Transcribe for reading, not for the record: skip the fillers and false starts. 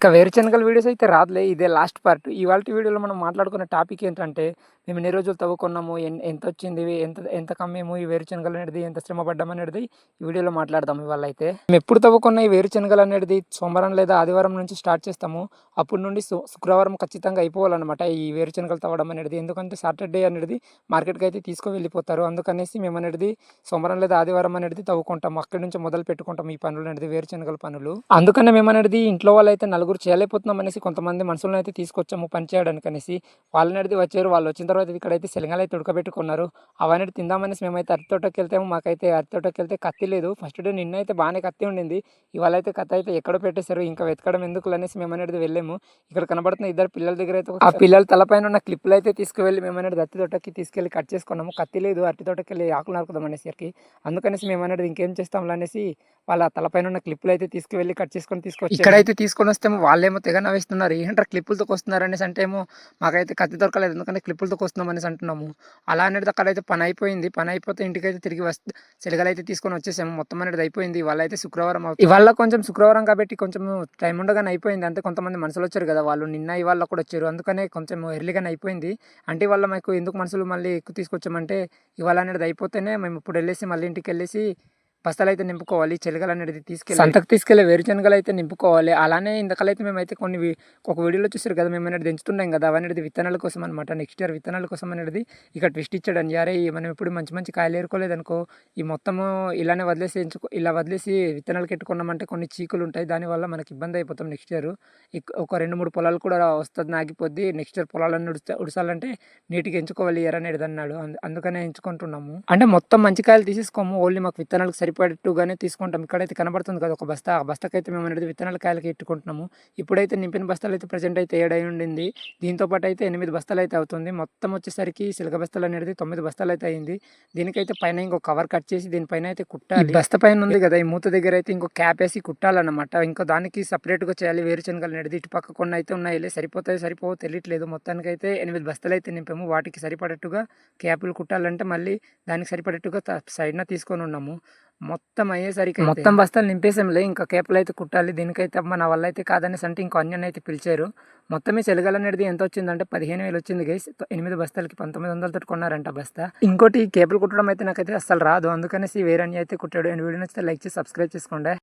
ఇంకా వేరుశనగల వీడియోస్ అయితే రాదులే. ఇదే లాస్ట్ పార్ట్. ఇవాల్టి వీడియోలో మనం మాట్లాడుకునే టాపిక్ ఏంటంటే, మేము ఎన్ని రోజులు తవ్వుకున్నాము, ఎంతొచ్చింది, ఎంత ఎంత కమ్మాము ఈ వేరుశనగలనేటిది, ఎంత శ్రమ పడ్డామనేటిది ఈ వీడియోలో మాట్లాడదాం ఇవాళైతే. మేమెప్పుడు తవ్వుకున్న ఈ వేరుశనగలనేటిది సోమవారం లేదా ఆదివారం నుంచి స్టార్ట్ చేస్తాము. అప్పటి నుండి శుక్రవారం ఖచ్చితంగా అయిపోవాలన్నమాట ఈ వేరుశనగలు తవ్వడం అనేది. ఎందుకంటే సాటర్డే అనేది మార్కెట్‌కి అయితే తీసుకువెళ్ళిపోతారు. అందుకనేసి మేమనేటిది సోమవారం లేదా ఆదివారం అనేది తవ్వుకుంటాము. అక్కడి నుంచి మొదలు పెట్టుకుంటాం ఈ పనులనేది, వేరుశనగల పనులు. అందుకనే మేమనేటిది ఇంట్లో వాళ్ళైతే నలుగురు చేయలేకపోతున్నాం అనేసి కొంతమంది మనుషులను అయితే తీసుకొచ్చాము పని చేయడానికి అనేసి. వాళ్ళనేది వచ్చారు. వాళ్ళు వచ్చిన తర్వాత ఇక్కడైతే శనగలైతే ఉడకబెట్టుకున్నారు. అవన్నీ తిందామనేసి మేమైతే అరటి తోటకెళ్తాము. మాకైతే అరటి తోటకెళ్తే కత్తి లేదు. ఫస్ట్ డే నిన్నైతే బాగానే కత్తి ఉండింది. ఇవాళైతే కత్తి అయితే ఎక్కడో పెట్టేశారు. ఇంకా వెతకడం ఎందుకులే అనేసి మేమనేది వెళ్ళాము. ఇక్కడ కనబడుతున్న ఇద్దరు పిల్లల దగ్గర అయితే ఆ పిల్లల తలపైన ఉన్న క్లిప్పులు అయితే తీసుకువెళ్ళి మేమనేది అరటి తోటకి తీసుకెళ్ళి కట్ చేసుకున్నాము. కత్తి లేదు, అరటి తోటకెళ్ళి ఆకులు నరుకుదాం అనేసరికి. అందుకనేసి మేమనేది ఇంకేం చేస్తాంలే అనేసి వాళ్ళ తలపైన ఉన్న క్లిప్పులు అయితే తీసుకువెళ్ళి కట్ చేసుకొని తీసుకొచ్చి ఇక్కడైతే తీసుకొని వస్తేమో వాళ్ళేమో తెగ నవ్వేస్తున్నారు. ఏంటంటే క్లిప్పులతో వస్తున్నారు అనేసి అంటే ఏమో మాకైతే కత్తి దొరకలేదు, ఎందుకంటే క్లిప్పులతో వస్తున్నాం అనేసి అంటున్నాము. అలా అనేది అక్కడైతే పని అయిపోయింది. పని అయిపోతే ఇంటికైతే తిరిగి శనగలైతే తీసుకొని వచ్చేసాము. మొత్తం అనేది అయిపోయింది. ఇవాళైతే శుక్రవారం అవుతుంది. ఇవాళ కొంచెం శుక్రవారం కాబట్టి కొంచెం టైం ఉండగానే అయిపోయింది. అంతే కొంతమంది మనుషులు వచ్చారు కదా, వాళ్ళు నిన్న ఇవాళ కూడా వచ్చారు. అందుకనే కొంచెం ఎర్లీగానే అయిపోయింది. అంటే ఇవాళ మాకు ఎందుకు మనుషులు మళ్ళీ ఎక్కువ తీసుకొచ్చామంటే ఇవాళ అనేది అయిపోతేనే మేము ఇప్పుడు వెళ్ళేసి మళ్ళీ ఇంటికి వెళ్ళేసి బస్తాలైతే నింపుకోవాలి. శనగలు అనేది సంతకు తీసుకెళ్ళి వేరుశనగలు అయితే నింపుకోవాలి. అలానే ఇంతకాలైతే మేమైతే కొన్ని ఒక వీడియోలో చూసారు కదా, మేము అనేది దించుతున్నాం కదా, అవన్నీ విత్తనాల కోసం అనమాట. నెక్స్ట్ ఇయర్ విత్తనాల కోసం అనేది ఇక ట్విస్ట్ ఇచ్చాడు. యారే మనం ఎప్పుడు మంచి మంచి కాయలు ఏరుకోలేదు అనుకో, ఈ మొత్తము ఇలానే వదిలేసి ఇలా వదిలేసి విత్తనాలు పెట్టుకున్నామంటే కొన్ని చీకులు ఉంటాయి. దానివల్ల మనకి ఇబ్బంది అయిపోతాం. నెక్స్ట్ ఇయర్ ఒక 2-3 పొలాలు కూడా వస్తుంది, ఆగిపోద్ది. నెక్స్ట్ ఇయర్ పొలాలన్నీ ఉడసాలంటే నీటికి ఎంచుకోవాలి ఇయర్ అనేది అన్నాడు. అందుకనే ఎంచుకుంటున్నాము. అంటే మొత్తం మంచి కాయలు తీసేసుకోము, ఓన్లీ మాకు విత్తనాలకు సరిపడేట్టుగానే తీసుకుంటాం. ఇక్కడైతే కనబడుతుంది కదా ఒక బస్తా, ఆ బస్తాకైతే మేము అనేది విత్తనాల కాయలకి ఎట్టుకుంటున్నాము. ఇప్పుడైతే నింపిన బస్తాలు అయితే ప్రజెంట్ అయితే 7 అయి ఉండింది. దీంతో పాటు అయితే 8 బస్తాలు అయితే అవుతుంది. మొత్తం వచ్చేసరికి సిలక బస్తాలు అనేది 9 బస్తాలు అయితే అయింది. దీనికైతే పైన ఇంకో కవర్ కట్ చేసి దీనిపైన అయితే కుట్టాలి. బస్తా పైన ఉంది కదా ఈ మూత దగ్గర అయితే ఇంకో క్యాప్ వేసి కుట్టాలన్నమాట. ఇంకో దానికి సపరేట్గా చేయాలి వేరుశనగలు అనేది. ఇటు పక్క కొన్ని అయితే ఉన్నాయి, సరిపోవో తెలియట్లేదు. మొత్తానికి అయితే 8 బస్తాలు అయితే నింపాము. వాటికి సరిపడేట్టుగా క్యాపులు కుట్టాలంటే మళ్ళీ దానికి సరిపడేట్టుగా సైడ్న తీసుకొని ఉన్నాము. మొత్తం అయ్యేసరికి మొత్తం బస్తాలు నింపేసాంలే, ఇంకా కేపలు అయితే కుట్టాలి. దీనికైతే మన వల్ల అయితే కాదనేసి అంటే ఇంకో అన్యని అయితే పిలిచారు. మొత్తమే శనగలు అనేది ఎంత వచ్చిందంటే 15,000 వచ్చింది గైస్. 8 బస్తాలకి 1900 కొన్నారంట బస్తా. ఇంకోటి కేబుల్ కుట్టడం అయితే నాకైతే అస్సలు రాదు, అందుకనేసి వేరే అన్ని అయితే కుట్టాడు. అండ్ వీడియో నచ్చితే లైక్ చేసి సబ్స్క్రైబ్ చేసుకోండి.